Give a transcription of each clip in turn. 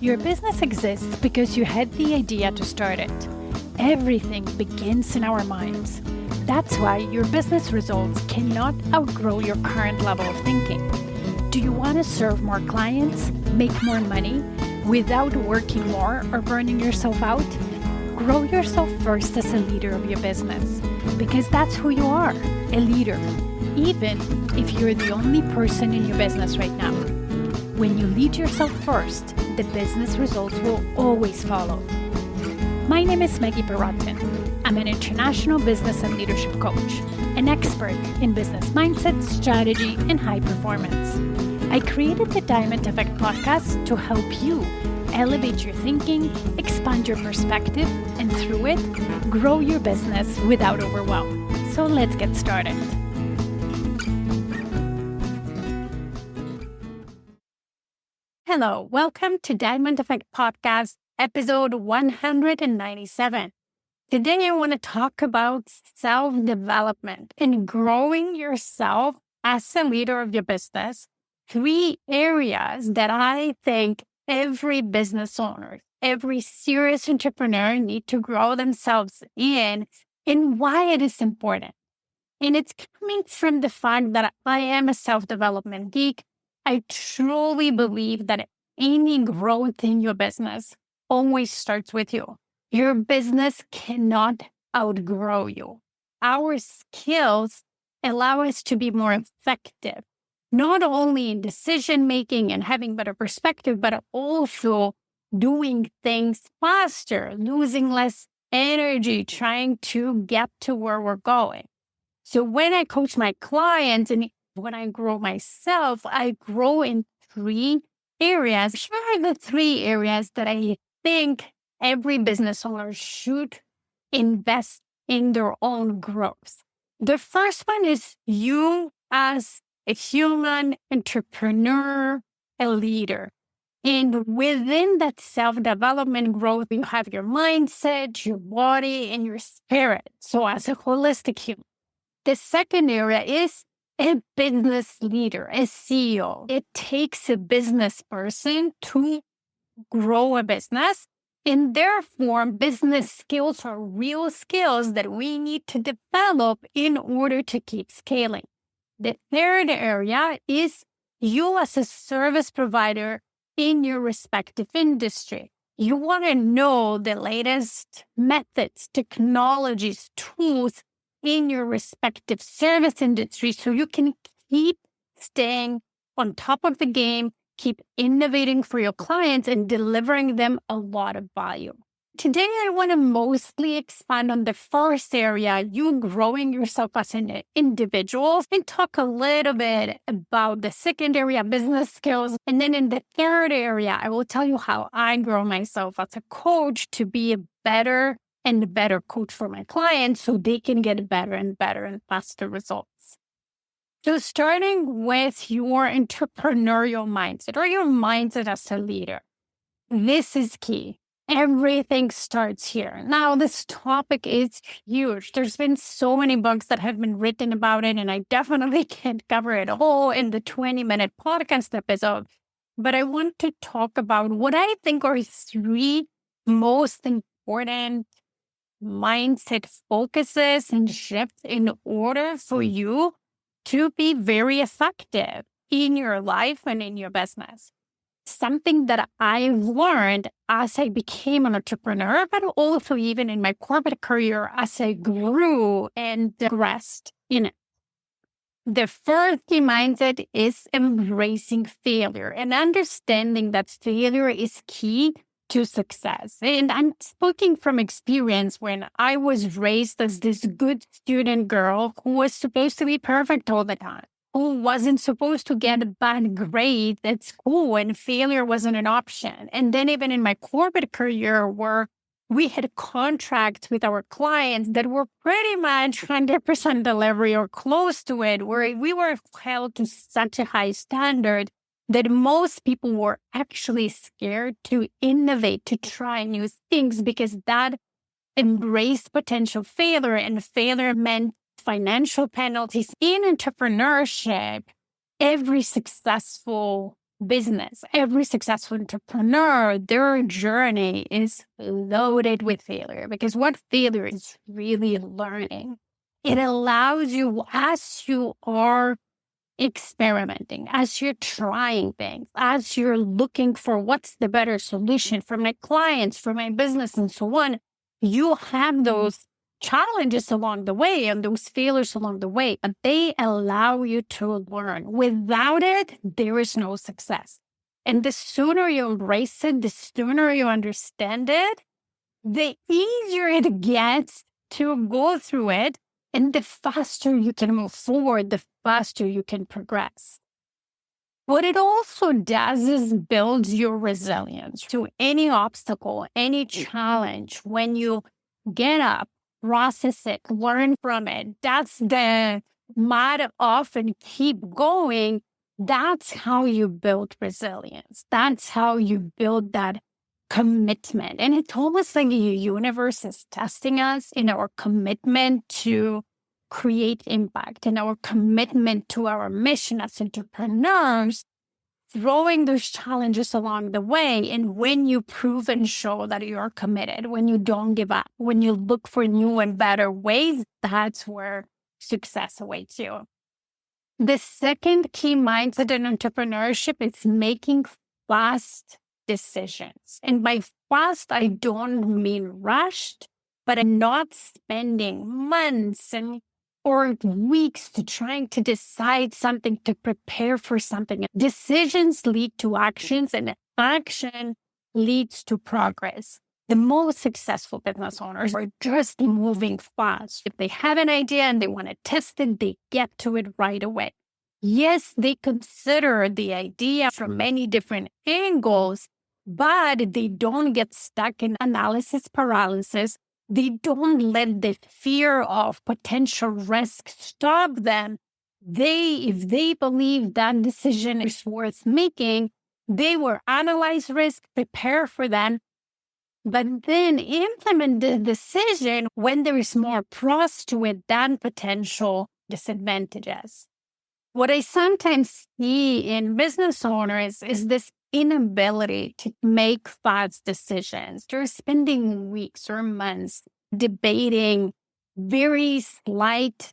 Your business exists because you had the idea to start it. Everything begins in our minds. That's why your business results cannot outgrow your current level of thinking. Do you want to serve more clients, make more money, without working more or burning yourself out? Grow yourself first as a leader of your business, because that's who you are, a leader, even if you're the only person in your business right now. When you lead yourself first, the business results will always follow. My name is Maggie Perotin. I'm an international business and leadership coach, an expert in business mindset, strategy, and high performance. I created the Diamond Effect podcast to help you elevate your thinking, expand your perspective, and through it, grow your business without overwhelm. So let's get started. Hello, welcome to Diamond Effect Podcast, episode 197. Today, I want to talk about self-development and growing yourself as a leader of your business. 3 areas that I think every business owner, every serious entrepreneur need to grow themselves in, and why it is important. And it's coming from the fact that I am a self-development geek. I truly believe that any growth in your business always starts with you. Your business cannot outgrow you. Our skills allow us to be more effective, not only in decision-making and having better perspective, but also doing things faster, losing less energy, trying to get to where we're going. So when I coach my clients and when I grow myself, I grow in 3 areas. Here are the 3 areas that I think every business owner should invest in their own growth. The first one is you as a human entrepreneur, a leader. And within that self-development growth, you have your mindset, your body, and your spirit. So as a holistic human. The second area is a business leader, a CEO. It takes a business person to grow a business. And therefore, business skills are real skills that we need to develop in order to keep scaling. The third area is you as a service provider in your respective industry. You want to know the latest methods, technologies, tools in your respective service industry so you can keep staying on top of the game, keep innovating for your clients and delivering them a lot of value. Today, I want to mostly expand on the first area, you growing yourself as an individual, and talk a little bit about the second area, business skills. And then in the third area, I will tell you how I grow myself as a coach to be a better and better coach for my clients so they can get better and faster results. So starting with your entrepreneurial mindset or your mindset as a leader, this is key. Everything starts here. Now, this topic is huge. There's been so many books that have been written about it, and I definitely can't cover it all in the 20-minute podcast episode. But I want to talk about what I think are 3 most important mindset focuses and shifts in order for you to be very effective in your life and in your business. Something that I've learned as I became an entrepreneur, but also even in my corporate career as I grew and progressed in it. The first key mindset is embracing failure and understanding that failure is key to success. And I'm speaking from experience when I was raised as this good student girl who was supposed to be perfect all the time, who wasn't supposed to get a bad grade at school and failure wasn't an option. And then even in my corporate career where we had contracts with our clients that were pretty much 100% delivery or close to it, where we were held to such a high standard that most people were actually scared to innovate, to try new things because that embraced potential failure, and failure meant financial penalties. In entrepreneurship, every successful business, every successful entrepreneur, their journey is loaded with failure, because what failure is really learning. It allows you, as you are experimenting, as you're trying things, as you're looking for what's the better solution for my clients, for my business, and so on, you have those challenges along the way and those failures along the way, and they allow you to learn. Without it, there is no success. And the sooner you embrace it, the sooner you understand it, the easier it gets to go through it. And the faster you can move forward, the faster you can progress. What it also does is builds your resilience to any obstacle, any challenge. When you get up, process it, learn from it, that's the motto of and keep going. That's how you build resilience. That's how you build that commitment. And it's almost like the universe is testing us in our commitment to create impact and our commitment to our mission as entrepreneurs, throwing those challenges along the way. And when you prove and show that you're committed, when you don't give up, when you look for new and better ways, that's where success awaits you. The second key mindset in entrepreneurship is making fast decisions. And by fast, I don't mean rushed, but I'm not spending months or weeks to trying to decide something, to prepare for something. Decisions lead to actions, and action leads to progress. The most successful business owners are just moving fast. If they have an idea and they want to test it, they get to it right away. Yes, they consider the idea from many different angles, but they don't get stuck in analysis paralysis. They don't let the fear of potential risk stop them. If they believe that decision is worth making, they will analyze risk, prepare for them, but then implement the decision when there is more pros to it than potential disadvantages. What I sometimes see in business owners is this inability to make fast decisions. They're spending weeks or months debating very slight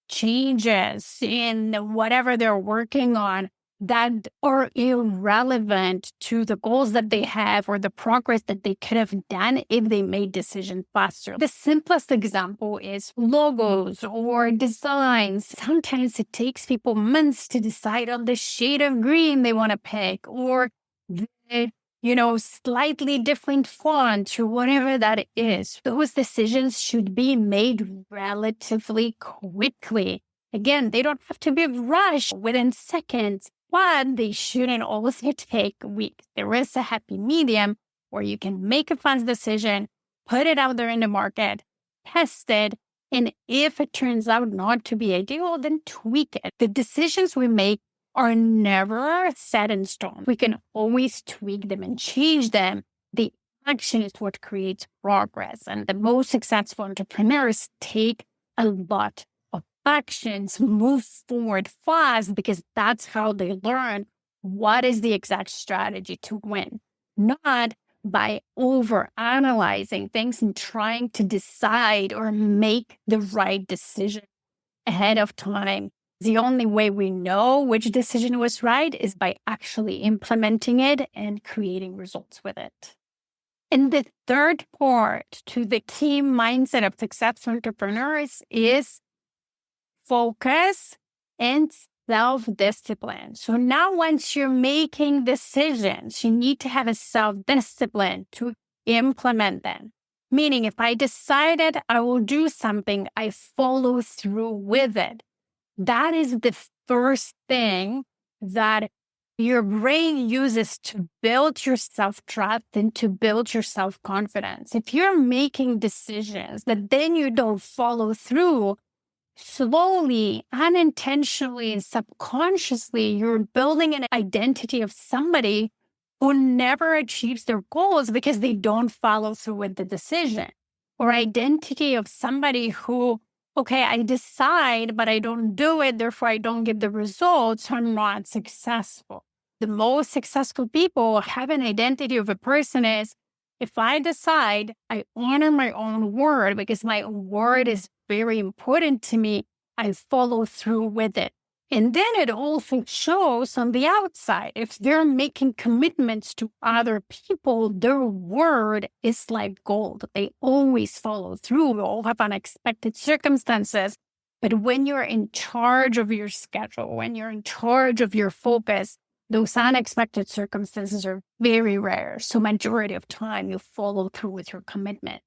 changes in whatever they're working on that are irrelevant to the goals that they have or the progress that they could have done if they made decisions faster. The simplest example is logos or designs. Sometimes it takes people months to decide on the shade of green they want to pick, or the slightly different font or whatever that is. Those decisions should be made relatively quickly. Again, they don't have to be rushed within seconds, but they shouldn't also take weeks. There is a happy medium where you can make a fast decision, put it out there in the market, test it, and if it turns out not to be ideal, then tweak it. The decisions we make are never set in stone. We can always tweak them and change them. The action is what creates progress. And the most successful entrepreneurs take a lot of actions, move forward fast, because that's how they learn what is the exact strategy to win. Not by over-analyzing things and trying to decide or make the right decision ahead of time. The only way we know which decision was right is by actually implementing it and creating results with it. And the third part to the key mindset of successful entrepreneurs is focus and self-discipline. So now once you're making decisions, you need to have a self-discipline to implement them. Meaning if I decided I will do something, I follow through with it. That is the first thing that your brain uses to build your self-trust and to build your self-confidence. If you're making decisions that then you don't follow through, slowly, unintentionally, and subconsciously, you're building an identity of somebody who never achieves their goals because they don't follow through with the decision. Or identity of somebody who, okay, I decide, but I don't do it, therefore I don't get the results, so I'm not successful. The most successful people have an identity of a person is, if I decide, I honor my own word because my word is very important to me, I follow through with it. And then it also shows on the outside. If they're making commitments to other people, their word is like gold. They always follow through. We all have unexpected circumstances. But when you're in charge of your schedule, when you're in charge of your focus, those unexpected circumstances are very rare. So majority of time, you follow through with your commitment.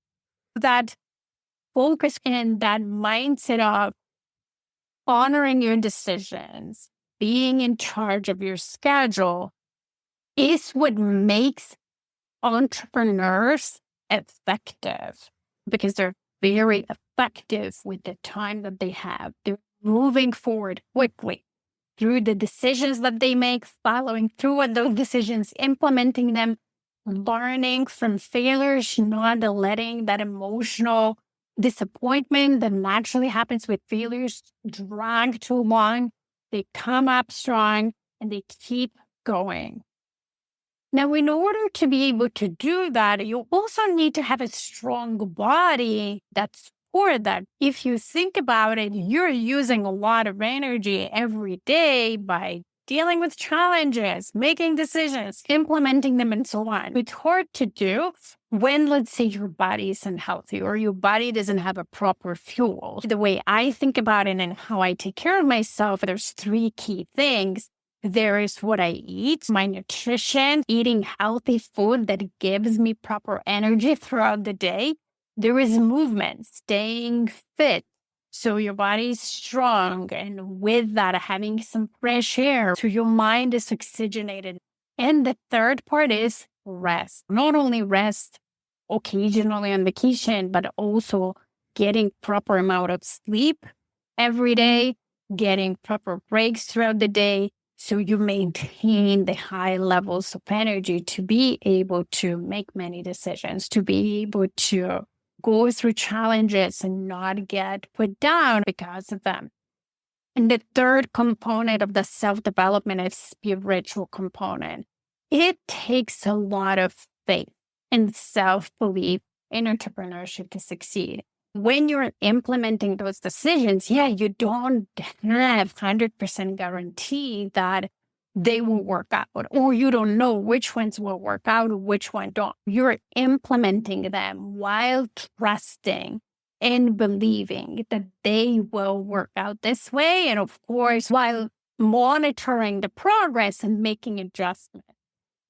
That focus and that mindset of honoring your decisions, being in charge of your schedule is what makes entrepreneurs effective, because they're very effective with the time that they have. They're moving forward quickly through the decisions that they make, following through on those decisions, implementing them, learning from failures, not letting that emotional disappointment that naturally happens with failures drag too long. They come up strong and they keep going. Now, in order to be able to do that, you also need to have a strong body that's for that. If you think about it, you're using a lot of energy every day by dealing with challenges, making decisions, implementing them, and so on. It's hard to do when, let's say, your body isn't healthy or your body doesn't have a proper fuel. The way I think about it and how I take care of myself, there's three key things. There is what I eat, my nutrition, eating healthy food that gives me proper energy throughout the day. There is movement, staying fit, so your body is strong. And with that, having some fresh air, so your mind is oxygenated. And the third part is rest. Not only rest occasionally on vacation, but also getting proper amount of sleep every day, getting proper breaks throughout the day, so you maintain the high levels of energy to be able to make many decisions, to be able to go through challenges and not get put down because of them. And the third component of the self-development is spiritual component. It takes a lot of faith and self-belief in entrepreneurship to succeed. When you're implementing those decisions, you don't have 100% guarantee that they will work out, or you don't know which ones will work out or which one don't. You're implementing them while trusting and believing that they will work out this way. And of course, while monitoring the progress and making adjustments.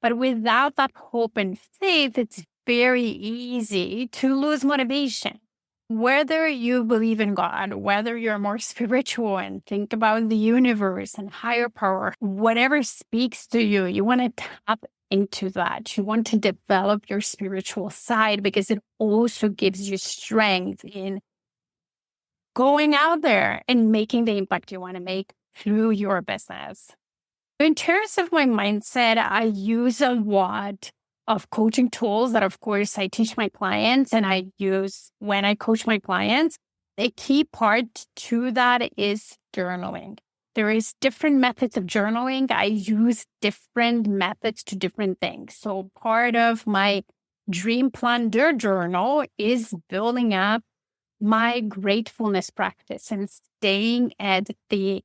But without that hope and faith, it's very easy to lose motivation. Whether you believe in God, whether you're more spiritual and think about the universe and higher power, whatever speaks to you, you want to tap into that. You want to develop your spiritual side because it also gives you strength in going out there and making the impact you want to make through your business. In terms of my mindset, I use a lot of coaching tools that, of course, I teach my clients and I use when I coach my clients. A key part to that is journaling. There is different methods of journaling. I use different methods to different things. So part of my Dream Planner journal is building up my gratefulness practice and staying at the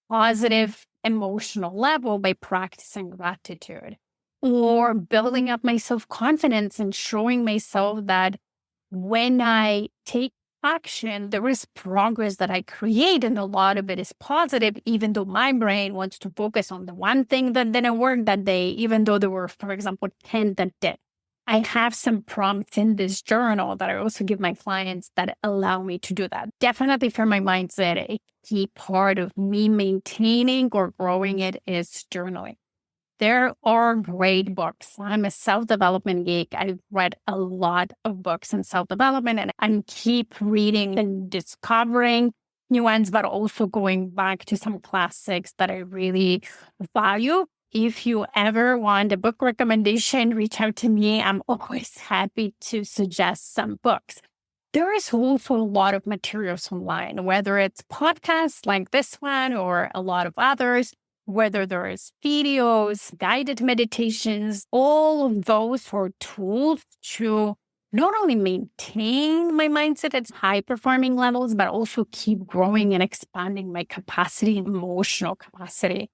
positive emotional level by practicing gratitude, or building up my self-confidence and showing myself that when I take action, there is progress that I create, and a lot of it is positive, even though my brain wants to focus on the one thing that didn't work that day, even though there were, for example, 10 that did. I have some prompts in this journal that I also give my clients that allow me to do that. Definitely for my mindset, a key part of me maintaining or growing it is journaling. There are great books. I'm a self-development geek. I've read a lot of books in self-development, and I keep reading and discovering new ones, but also going back to some classics that I really value. If you ever want a book recommendation, reach out to me. I'm always happy to suggest some books. There is also a lot of materials online, whether it's podcasts like this one or a lot of others. whether there's videos, guided meditations, all of those are tools to not only maintain my mindset at high performing levels, but also keep growing and expanding my capacity and emotional capacity.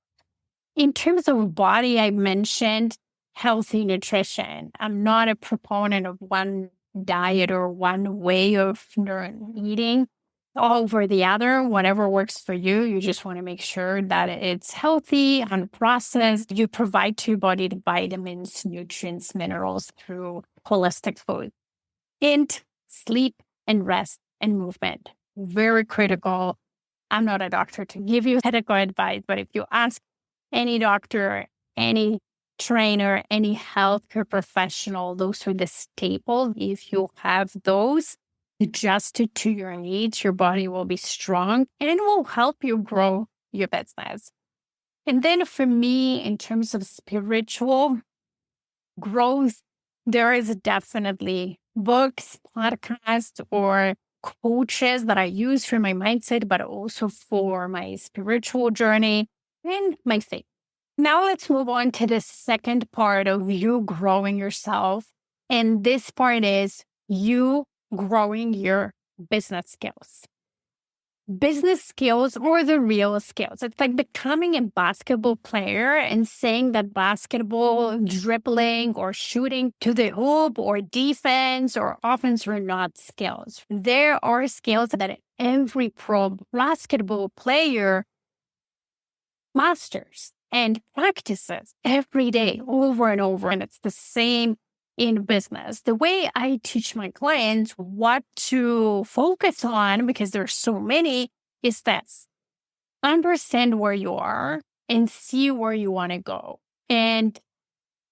In terms of body, I mentioned healthy nutrition. I'm not a proponent of one diet or one way of eating over the other. Whatever works for you, you just want to make sure that it's healthy, unprocessed. You provide to your body the vitamins, nutrients, minerals through holistic food. And sleep and rest and movement. Very critical. I'm not a doctor to give you medical advice, but if you ask any doctor, any trainer, any healthcare professional, those are the staples. If you have those adjusted to your needs, your body will be strong and it will help you grow your business. And then for me, in terms of spiritual growth, there is definitely books, podcasts, or coaches that I use for my mindset, but also for my spiritual journey and my faith. Now let's move on to the second part of you growing yourself. And this part is you growing your business skills. Business skills or the real skills. It's like becoming a basketball player and saying that basketball, dribbling, or shooting to the hoop, or defense or offense are not skills. There are skills that every pro basketball player masters and practices every day over and over. And it's the same in business. The way I teach my clients what to focus on, because there's so many, is this. Understand where you are and see where you want to go. And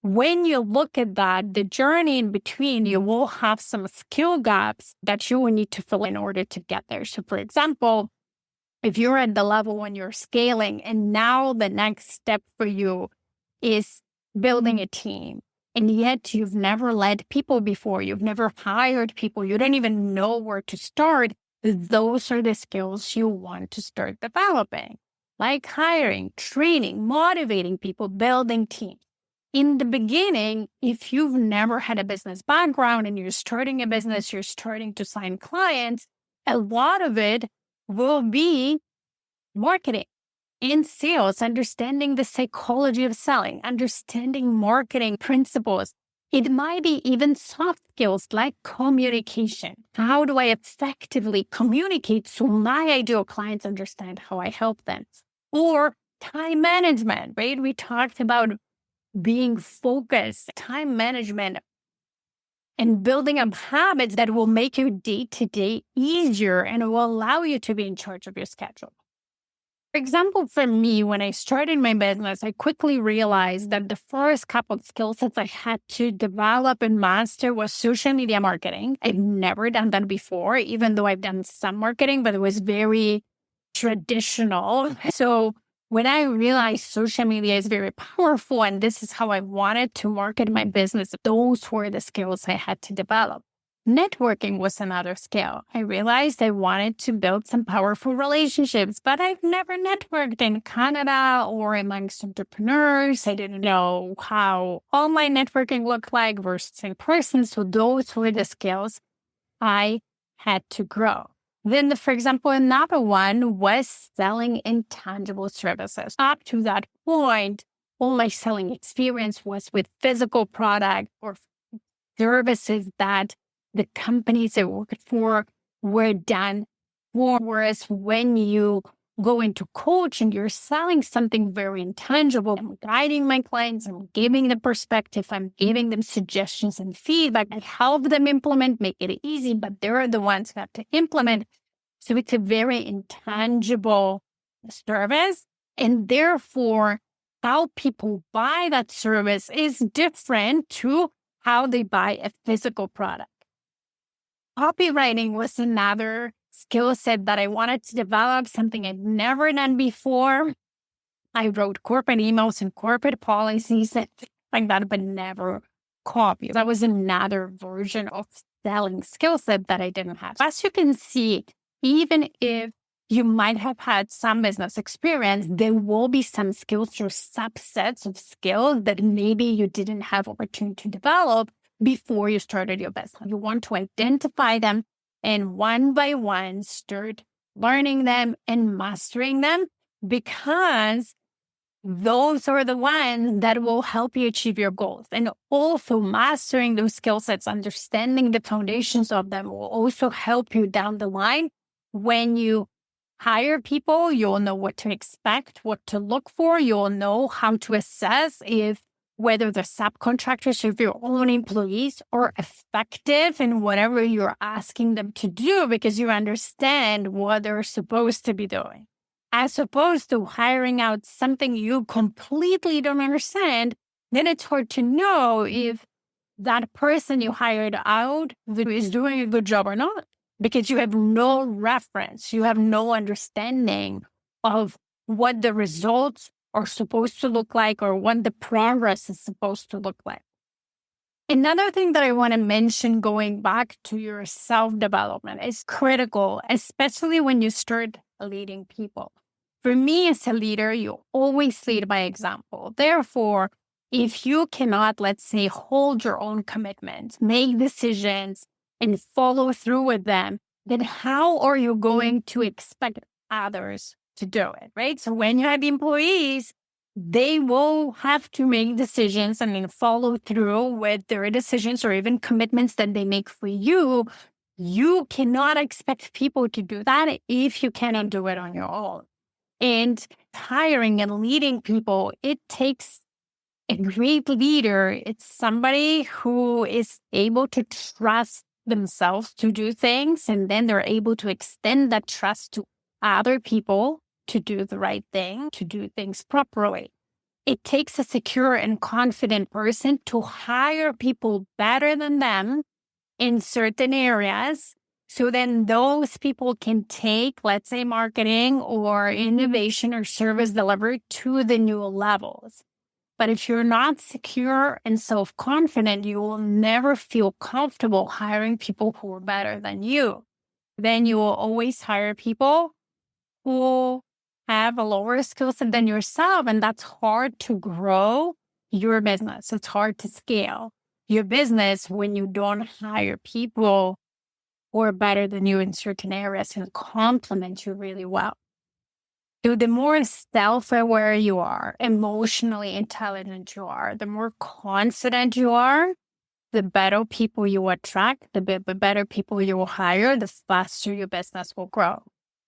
when you look at that, the journey in between, you will have some skill gaps that you will need to fill in order to get there. So for example, if you're at the level when you're scaling and now the next step for you is building a team, and yet you've never led people before, you've never hired people, you don't even know where to start, those are the skills you want to start developing, like hiring, training, motivating people, building teams. In the beginning, if you've never had a business background and you're starting a business, you're starting to sign clients, a lot of it will be marketing and sales, understanding the psychology of selling, understanding marketing principles. It might be even soft skills like communication. How do I effectively communicate so my ideal clients understand how I help them? Or time management, right? We talked about being focused, time management, and building up habits that will make your day-to-day easier and will allow you to be in charge of your schedule. For example, for me, when I started my business, I quickly realized that the first couple of skill sets I had to develop and master was social media marketing. I've never done that before, even though I've done some marketing, but it was very traditional. So when I realized social media is very powerful and this is how I wanted to market my business, those were the skills I had to develop. Networking was another skill. I realized I wanted to build some powerful relationships, but I've never networked in Canada or amongst entrepreneurs. I didn't know how online networking looked like versus in person. So those were the skills I had to grow. Then, for example, another one was selling intangible services. Up to that point, all my selling experience was with physical product or services that the companies I worked for were done for. Whereas when you go into coaching, you're selling something very intangible. I'm guiding my clients, I'm giving them perspective, I'm giving them suggestions and feedback. I help them implement, make it easy, but they're the ones who have to implement. So it's a very intangible service. And therefore, how people buy that service is different to how they buy a physical product. Copywriting was another skill set that I wanted to develop, something I'd never done before. I wrote corporate emails and corporate policies and things like that, but never copy. That was another version of selling skill set that I didn't have. As you can see, even if You might have had some business experience. There will be some skills or subsets of skills that maybe you didn't have opportunity to develop before you started your business. You want to identify them and one by one start learning them and mastering them, because those are the ones that will help you achieve your goals. And also mastering those skill sets, understanding the foundations of them will also help you down the line. When you hire people, you'll know what to expect, what to look for. You'll know how to assess if whether the subcontractors or your own employees are effective in whatever you're asking them to do, because you understand what they're supposed to be doing. As opposed to hiring out something you completely don't understand, then it's hard to know if that person you hired out is doing a good job or not, because you have no reference, you have no understanding of what the results are supposed to look like or what the progress is supposed to look like. Another thing that I want to mention, going back to your self-development, is critical, especially when you start leading people. For me as a leader, you always lead by example. Therefore, if you cannot, let's say, hold your own commitments, make decisions, and follow through with them, then how are you going to expect others to do it, right? So when you have employees, they will have to make decisions and then follow through with their decisions or even commitments that they make for you. You cannot expect people to do that if you cannot do it on your own. And hiring and leading people, it takes a great leader. It's somebody who is able to trust themselves to do things, and then they're able to extend that trust to other people to do the right thing, to do things properly. It takes a secure and confident person to hire people better than them in certain areas. So then those people can take, let's say, marketing or innovation or service delivery to the new levels. But if you're not secure and self-confident, you will never feel comfortable hiring people who are better than you. Then you will always hire people who have a lower skill set than yourself, and that's hard to grow your business. It's hard to scale your business when you don't hire people who are better than you in certain areas and complement you really well. So the more self-aware you are, emotionally intelligent you are, the more confident you are, the better people you attract, the better people you will hire, the faster your business will grow.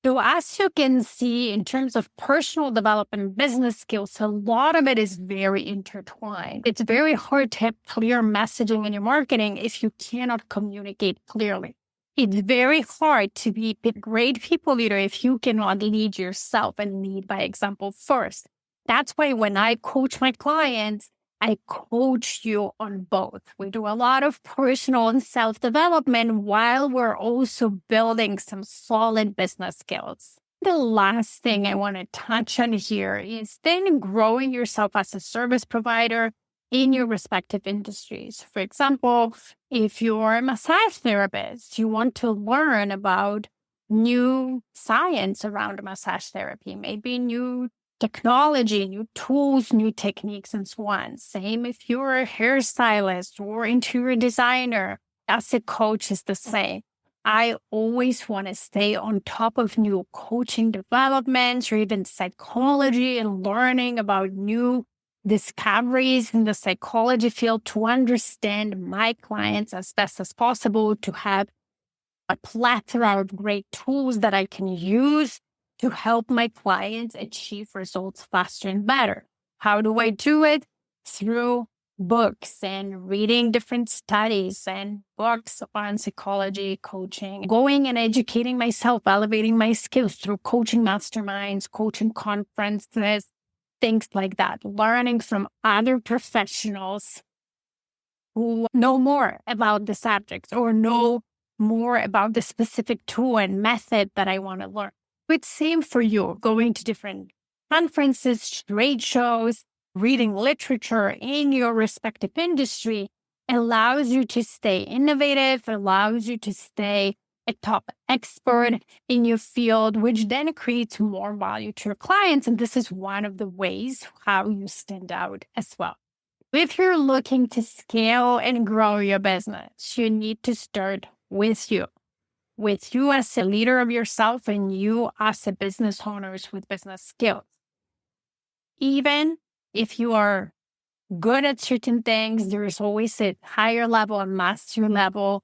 So as you can see, in terms of personal development, business skills, a lot of it is very intertwined. It's very hard to have clear messaging in your marketing if you cannot communicate clearly. It's very hard to be a great people leader if you cannot lead yourself and lead by example first. That's why when I coach my clients, I coach you on both. We do a lot of personal and self-development while we're also building some solid business skills. The last thing I want to touch on here is then growing yourself as a service provider in your respective industries. For example, if you're a massage therapist, you want to learn about new science around massage therapy, maybe new technology, new tools, new techniques, and so on. Same if you're a hairstylist or interior designer, as a coach is the same. I always want to stay on top of new coaching developments or even psychology and learning about new discoveries in the psychology field to understand my clients as best as possible, to have a plethora of great tools that I can use to help my clients achieve results faster and better. How do I do it? Through books and reading different studies and books on psychology, coaching, going and educating myself, elevating my skills through coaching masterminds, coaching conferences, things like that, learning from other professionals who know more about the subject or know more about the specific tool and method that I want to learn. It's same for you, going to different conferences, trade shows, reading literature in your respective industry allows you to stay innovative, allows you to stay a top expert in your field, which then creates more value to your clients. And this is one of the ways how you stand out as well. If you're looking to scale and grow your business, you need to start with you as a leader of yourself and you as a business owner with business skills. Even if you are good at certain things, there is always a higher level, a master level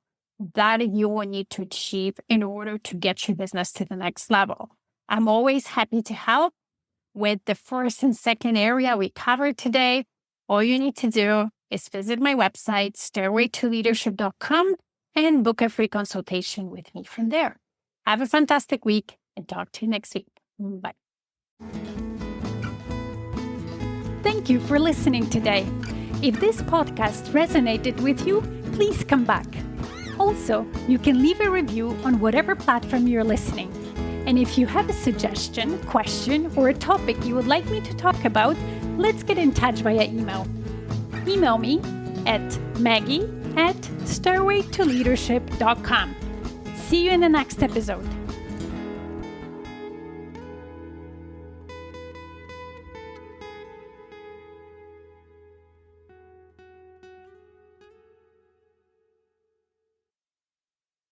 that you will need to achieve in order to get your business to the next level. I'm always happy to help with the first and second area we covered today. All you need to do is visit my website, stairwaytoleadership.com, and book a free consultation with me from there. Have a fantastic week and talk to you next week. Bye. Thank you for listening today. If this podcast resonated with you, please come back. Also, you can leave a review on whatever platform you're listening. And if you have a suggestion, question, or a topic you would like me to talk about, let's get in touch via email. Email me at maggie@stairwaytoleadership.com. See you in the next episode.